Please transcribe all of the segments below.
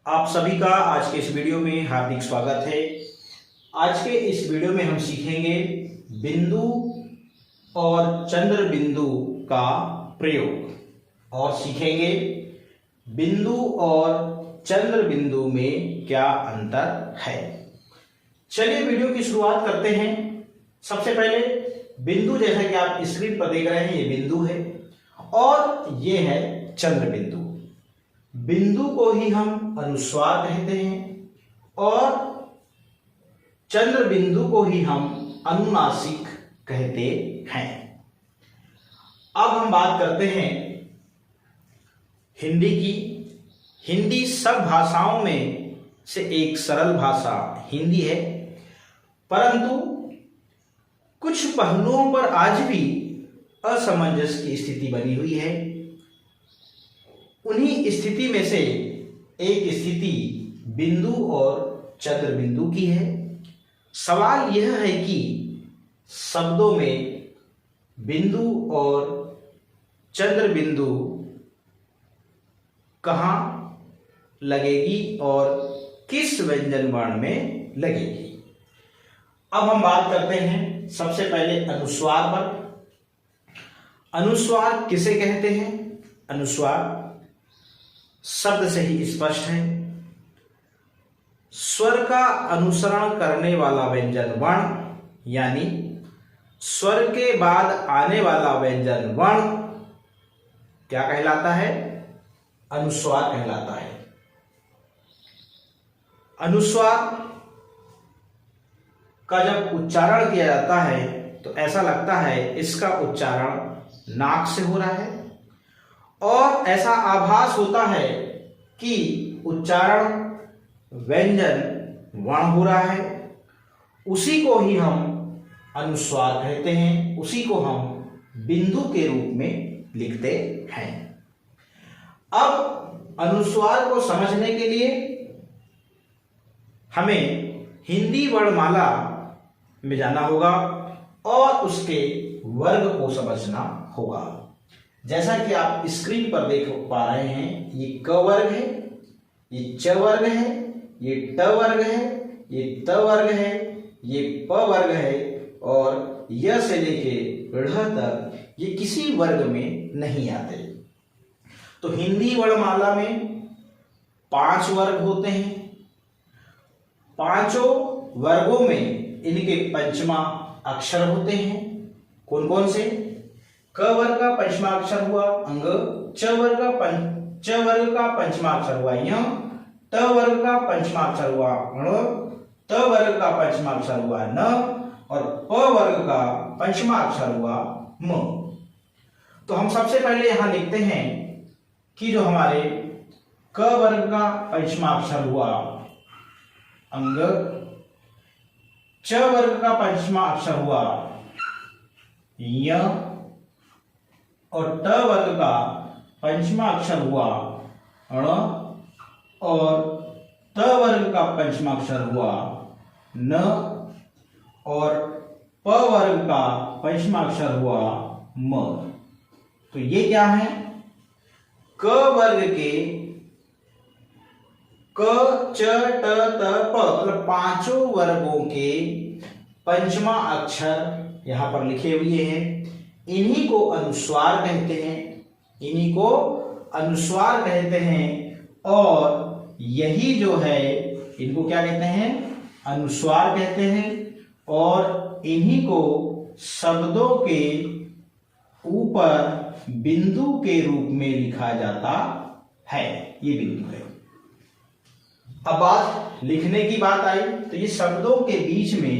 आप सभी का आज के इस वीडियो में हार्दिक स्वागत है। आज के इस वीडियो में हम सीखेंगे बिंदु और चंद्र बिंदु का प्रयोग और सीखेंगे बिंदु और चंद्र बिंदु में क्या अंतर है। चलिए वीडियो की शुरुआत करते हैं। सबसे पहले बिंदु, जैसा कि आप स्क्रीन पर देख रहे हैं, ये बिंदु है और ये है चंद्र बिंदु। बिंदु को ही हम अनुस्वार कहते हैं और चंद्र बिंदु को ही हम अनुनासिक कहते हैं। अब हम बात करते हैं हिंदी की। हिंदी सब भाषाओं में से एक सरल भाषा हिंदी है, परंतु कुछ पहलुओं पर आज भी असमंजस की स्थिति बनी हुई है। उन्हीं स्थिति में से एक स्थिति बिंदु और चंद्र बिंदु की है। सवाल यह है कि शब्दों में बिंदु और चंद्र बिंदु कहाँ लगेगी और किस व्यंजन वर्ण में लगेगी। अब हम बात करते हैं सबसे पहले अनुस्वार पर। अनुस्वार किसे कहते हैं? अनुस्वार शब्द से ही स्पष्ट है, स्वर का अनुसरण करने वाला व्यंजन वर्ण, यानी स्वर के बाद आने वाला व्यंजन वर्ण क्या कहलाता है? अनुस्वार कहलाता है। अनुस्वार का जब उच्चारण किया जाता है तो ऐसा लगता है इसका उच्चारण नाक से हो रहा है और ऐसा आभास होता है कि उच्चारण व्यंजन वर्ण हो रहा है। उसी को ही हम अनुस्वार कहते हैं, उसी को हम बिंदु के रूप में लिखते हैं। अब अनुस्वार को समझने के लिए हमें हिंदी वर्णमाला में जाना होगा और उसके वर्ग को समझना होगा। जैसा कि आप स्क्रीन पर देख पा रहे हैं, ये क वर्ग है, ये च वर्ग है, ये ट वर्ग है, ये त वर्ग है, ये प वर्ग है और य से लेके ढ़ तक ये किसी वर्ग में नहीं आते। तो हिंदी वर्णमाला में 5 वर्ग होते हैं। पांचों वर्गों में इनके पंचमा अक्षर होते हैं। कौन कौन से? क वर्ग का पंचमा अक्षर हुआ अंग, च वर्ग का पंचमा अक्षर हुआ य, ट वर्ग का पंचमा अक्षर हुआ ण, त वर्ग का पंचमा अक्षर हुआ न और प वर्ग का पंचमा अक्षर हुआ म। तो हम सबसे पहले यहां लिखते हैं कि जो हमारे क वर्ग का पंचमा अक्षर हुआ अंग, च वर्ग का पंचमा अक्षर हुआ य और ट वर्ग का पंचमा अक्षर हुआ ण और त वर्ग का पंचमा अक्षर हुआ न और प वर्ग का पंचमा अक्षर हुआ म। तो ये क्या है? क वर्ग के क च ट त प मतलब पांचों वर्गों के पंचमा अक्षर यहां पर लिखे हुए हैं। इन्हीं को अनुस्वार कहते हैं, इन्हीं को अनुस्वार कहते हैं और यही जो है इनको क्या कहते हैं? अनुस्वार कहते हैं और इन्हीं को शब्दों के ऊपर बिंदु के रूप में लिखा जाता है। ये बिंदु है। अब बात लिखने की बात आई तो ये शब्दों के बीच में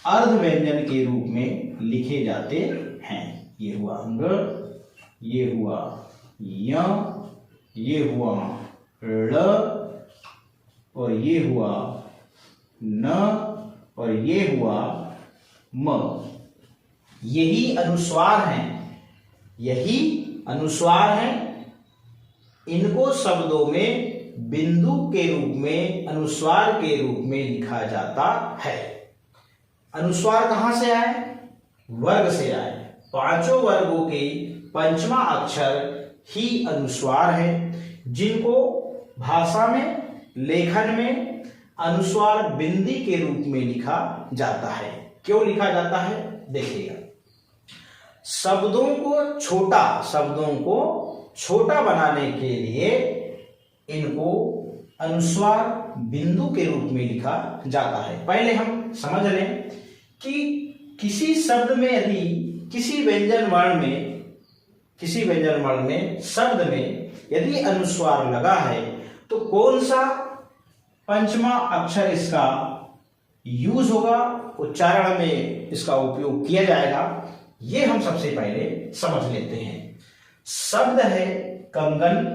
अर्ध व्यंजन के रूप में लिखे जाते हैं। ये हुआ अंग, ये हुआ य, ये हुआ ळ और ये हुआ न और ये हुआ म। यही अनुस्वार हैं, यही अनुस्वार हैं। इनको शब्दों में बिंदु के रूप में, अनुस्वार के रूप में लिखा जाता है। अनुस्वार कहां से आए? वर्ग से आए। पांचों वर्गों के पंचमा अक्षर ही अनुस्वार है, जिनको भाषा में लेखन में अनुस्वार बिंदी के रूप में लिखा जाता है। क्यों लिखा जाता है देखिएगा। शब्दों को छोटा बनाने के लिए इनको अनुस्वार बिंदु के रूप में लिखा जाता है। पहले हम समझ लें कि किसी शब्द में यदि किसी व्यंजन वर्ण में शब्द में यदि अनुस्वार लगा है तो कौन सा पंचमा अक्षर इसका यूज होगा, उच्चारण में इसका उपयोग किया जाएगा, ये हम सबसे पहले समझ लेते हैं। शब्द है कंगन,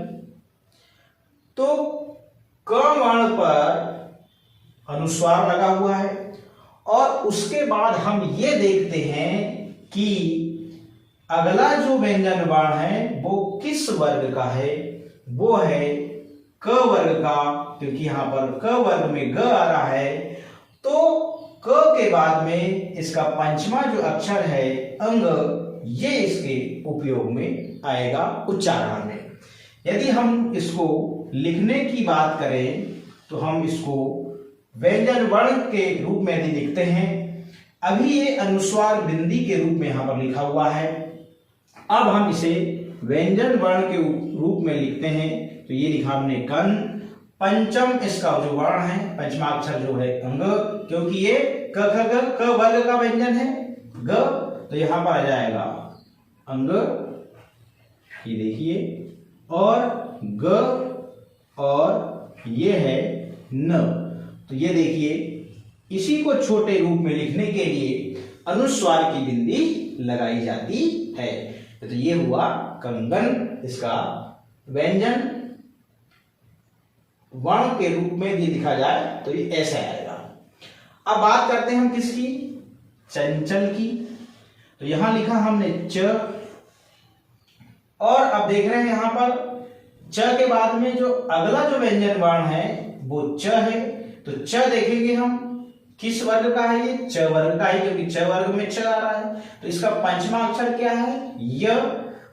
तो क वर्ण पर अनुस्वार लगा हुआ है और उसके बाद हम ये देखते हैं कि अगला जो व्यंजन वर्ण है वो किस वर्ग का है, वो है क वर्ग का, क्योंकि यहां पर क वर्ग में ग आ रहा है, तो क के बाद में इसका पंचमा जो अक्षर है अंग, ये इसके उपयोग में आएगा उच्चारण में। यदि हम इसको लिखने की बात करें तो हम इसको व्यंजन वर्ण के रूप में यदि लिखते हैं, अभी ये अनुस्वार बिंदी के रूप में यहां पर लिखा हुआ है। अब हम इसे व्यंजन वर्ण के रूप में लिखते हैं, तो ये लिखा हमने कन, पंचम इसका जो वर्ण है पंचमा अक्षर जो है अंग, क्योंकि ये क वर्ग का व्यंजन है ग, तो यहां पर आ जाएगा अंग, ये देखिए, और ग और ये है न। तो ये देखिए, इसी को छोटे रूप में लिखने के लिए अनुस्वार की बिंदी लगाई जाती है। तो ये हुआ कंगन, इसका व्यंजन वर्ण के रूप में यदि लिखा जाए तो ये ऐसा आएगा। अब बात करते हैं हम किसकी, चंचल की। तो यहां लिखा हमने च, और अब देख रहे हैं यहां पर च के बाद में जो अगला जो व्यंजन वर्ण है वो च है। तो च देखेंगे हम किस वर्ग का है, ये च वर्ग का है, क्योंकि च वर्ग में च आ रहा है। तो इसका पंचमा अक्षर क्या है, य,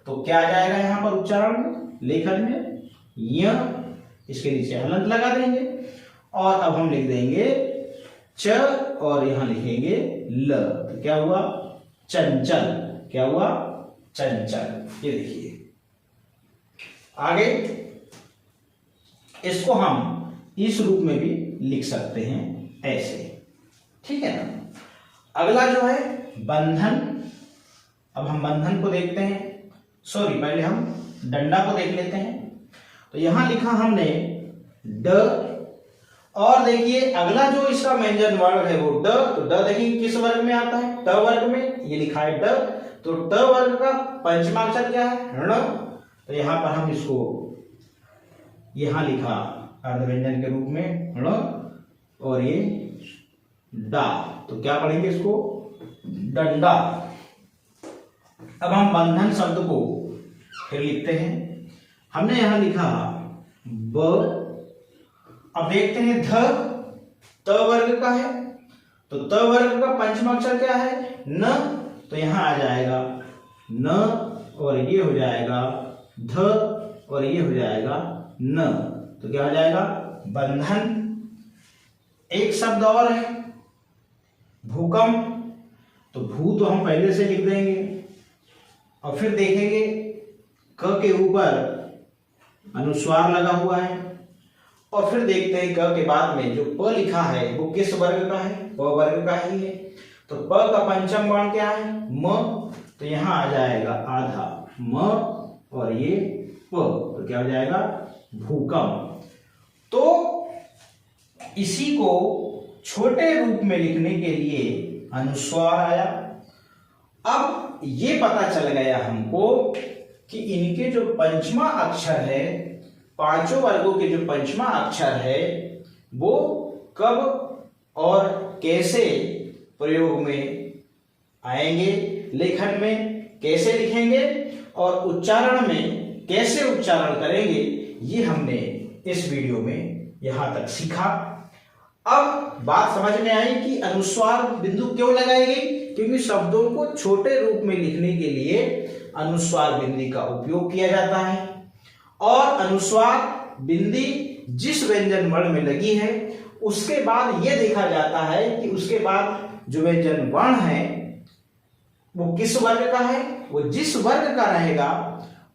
तो क्या आ जाएगा यहां पर उच्चारण में, लेखन में य, इसके नीचे हलंत लगा देंगे और अब हम लिख देंगे च और यहां लिखेंगे ल। तो क्या हुआ, चंचल। क्या हुआ, चंचल। ये देखिए आगे, इसको हम इस रूप में भी लिख सकते हैं ऐसे, ठीक है ना। अगला जो है बंधन। अब हम बंधन को देखते हैं, सॉरी पहले हम डंडा को देख लेते हैं। तो यहां लिखा हमने ड, और देखिए अगला जो इसका व्यंजन वर्ण है वो ड। तो ड देखिए किस वर्ग में आता है, ट वर्ग में, ये लिखा है ड। तो ट वर्ग का पंचमा अक्षर क्या है, ण। तो यहां पर हम इसको यहां लिखा अर्धव्यंजन के रूप में ण, और ये डा, तो क्या पढ़ेंगे इसको, डंडा। अब हम बंधन शब्द को फिर लिखते हैं। हमने यहां लिखा ब, अब देखते हैं ध, त वर्ग का है, तो त वर्ग का पंचमा अक्षर क्या है, न। तो यहां आ जाएगा न, और ये हो जाएगा ध, और ये हो जाएगा न। तो क्या हो जाएगा, बंधन। एक शब्द और है भूकंप। तो भू तो हम पहले से लिख देंगे और फिर देखेंगे क के ऊपर अनुस्वार लगा हुआ है, और फिर देखते हैं क के बाद में जो प लिखा है वो किस वर्ग का है, प वर्ग का ही है। तो प का पंचम वर्ण क्या है, म। तो यहां आ जाएगा आधा म, और ये प, तो क्या हो जाएगा, भूकंप। तो इसी को छोटे रूप में लिखने के लिए अनुस्वार आया। अब ये पता चल गया हमको कि इनके जो पंचमा अक्षर है, पांचों वर्गों के जो पंचमा अक्षर है वो कब और कैसे प्रयोग में आएंगे, लेखन में कैसे लिखेंगे और उच्चारण में कैसे उच्चारण करेंगे, ये हमने इस वीडियो में यहां तक सीखा। अब बात समझ में आई कि अनुस्वार बिंदु क्यों लगाई गई, क्योंकि शब्दों को छोटे रूप में लिखने के लिए अनुस्वार बिंदी का उपयोग किया जाता है। और अनुस्वार बिंदी जिस व्यंजन वर्ण में लगी है उसके बाद यह देखा जाता है कि उसके बाद जो व्यंजन वर्ण है वो किस वर्ग का है। वो जिस वर्ग का रहेगा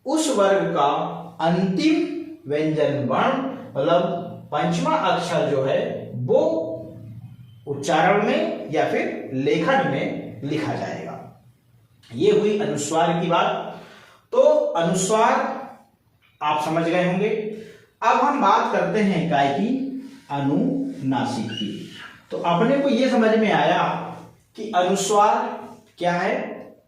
उस वर्ग का अंतिम व्यंजन वर्ण मतलब पंचमा अक्षर जो है वो उच्चारण में या फिर लेखन में लिखा जाएगा। ये हुई अनुस्वार की बात। तो अनुस्वार आप समझ गए होंगे। अब हम बात करते हैं काय की, अनुनासिक की। तो अपने को यह समझ में आया कि अनुस्वार क्या है,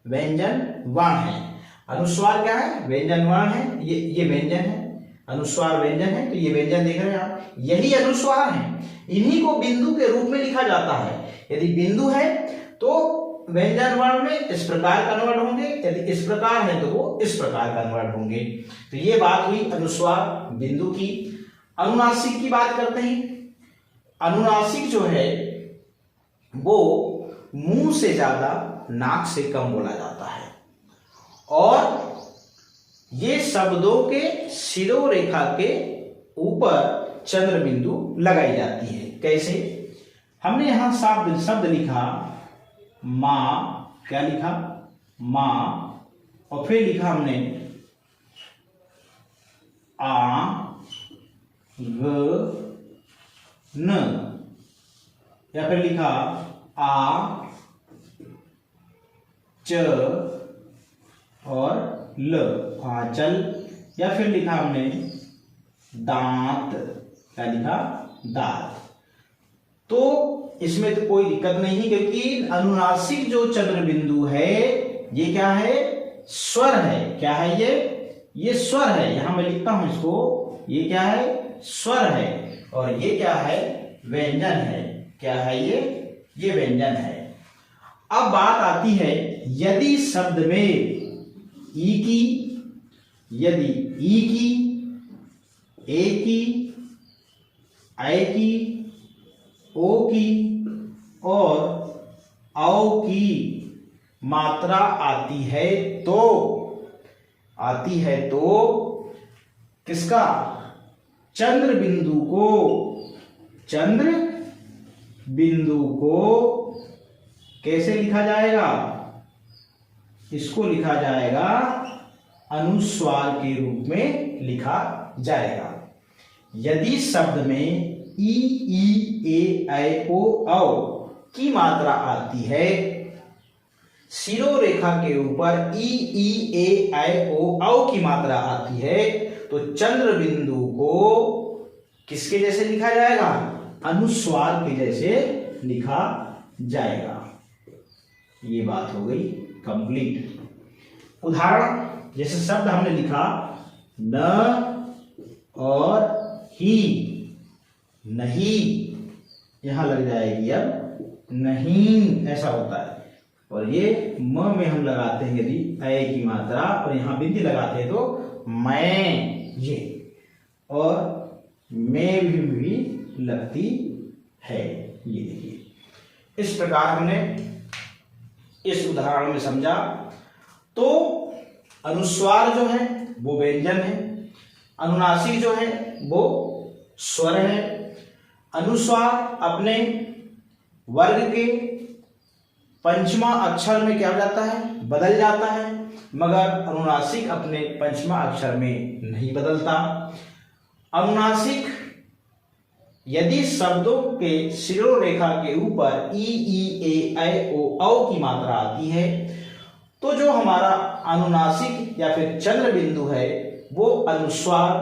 व्यंजन वर्ण है। अनुस्वार क्या है, व्यंजन वर्ण है। ये व्यंजन है, अनुस्वार व्यंजन है। तो ये व्यंजन देख रहे हैं आप, यही अनुस्वार है। इन्हीं को बिंदु के रूप में लिखा जाता है। यदि बिंदु है तो व्यंजन वर्ण में इस प्रकार कन्वर्ट होंगे, यदि इस प्रकार है तो वो इस प्रकार कन्वर्ट होंगे। तो ये बात हुई अनुस्वार बिंदु की। अनुनासिक की बात करते हैं। अनुनासिक जो है वो मुंह से ज्यादा नाक से कम बोला जाता है और ये शब्दों के शिरोरेखा के ऊपर चंद्र बिंदु लगाई जाती है। कैसे, हमने यहां शब्द लिखा माँ, क्या लिखा, माँ, और फिर लिखा हमने आ ग न, या फिर लिखा आ च और ल, आंचल, या फिर लिखा हमने दांत, क्या लिखा, दांत। तो इसमें तो कोई दिक्कत नहीं, क्योंकि अनुनासिक जो चंद्र बिंदु है ये क्या है, स्वर है। क्या है ये स्वर है। यहां मैं लिखता हूं इसको, ये क्या है, स्वर है। और ये क्या है, व्यंजन है। क्या है ये व्यंजन है। अब बात आती है, यदि शब्द में ई की, यदि ई की, ए की, ऐ की, ओ की और औ की मात्रा आती है तो किसका, चंद्र बिंदु को कैसे लिखा जाएगा, इसको लिखा जाएगा अनुस्वार के रूप में लिखा जाएगा। यदि शब्द में ई ए ऐ ओ औ की मात्रा आती है, शिरोरेखा के ऊपर ई ए ऐ ओ औ की मात्रा आती है, तो चंद्र बिंदु को किसके जैसे लिखा जाएगा, अनुस्वार के जैसे लिखा जाएगा। ये बात हो गई कंप्लीट। उदाहरण, जैसे शब्द हमने लिखा न और ही, नहीं, यहां लग जाएगी अब नहीं, ऐसा होता है। और ये म में हम लगाते हैं यदि ऐ की मात्रा, और यहां बिंदी लगाते हैं तो मैं, ये, और में भी लगती है। ये देखिए, इस प्रकार हमने इस उदाहरण में समझा। तो अनुस्वार जो है वो व्यंजन है, अनुनासिक जो है वो स्वर है। अनुस्वार अपने वर्ग के पंचमा अक्षर में क्या हो जाता है, बदल जाता है, मगर अनुनासिक अपने पंचमा अक्षर में नहीं बदलता। अनुनासिक यदि शब्दों के शिरोरेखा के ऊपर ई ए ऐ ओ औ की मात्रा आती है, तो जो हमारा अनुनासिक या फिर चंद्र बिंदु है वो अनुस्वार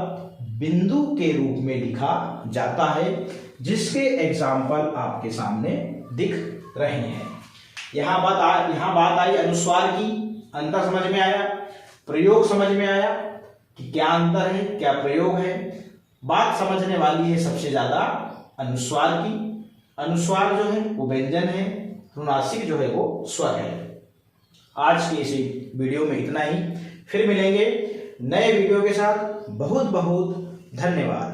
बिंदु के रूप में लिखा जाता है, जिसके एग्जाम्पल आपके सामने दिख रहे हैं। यहां बात आई अनुस्वार की, अंतर समझ में आया, प्रयोग समझ में आया कि क्या अंतर है, क्या प्रयोग है। बात समझने वाली है सबसे ज्यादा अनुस्वार की। अनुस्वार जो है वो व्यंजन है, अनुनासिक जो है वो स्वर है। आज के इस वीडियो में इतना ही, फिर मिलेंगे नए वीडियो के साथ। बहुत बहुत धन्यवाद।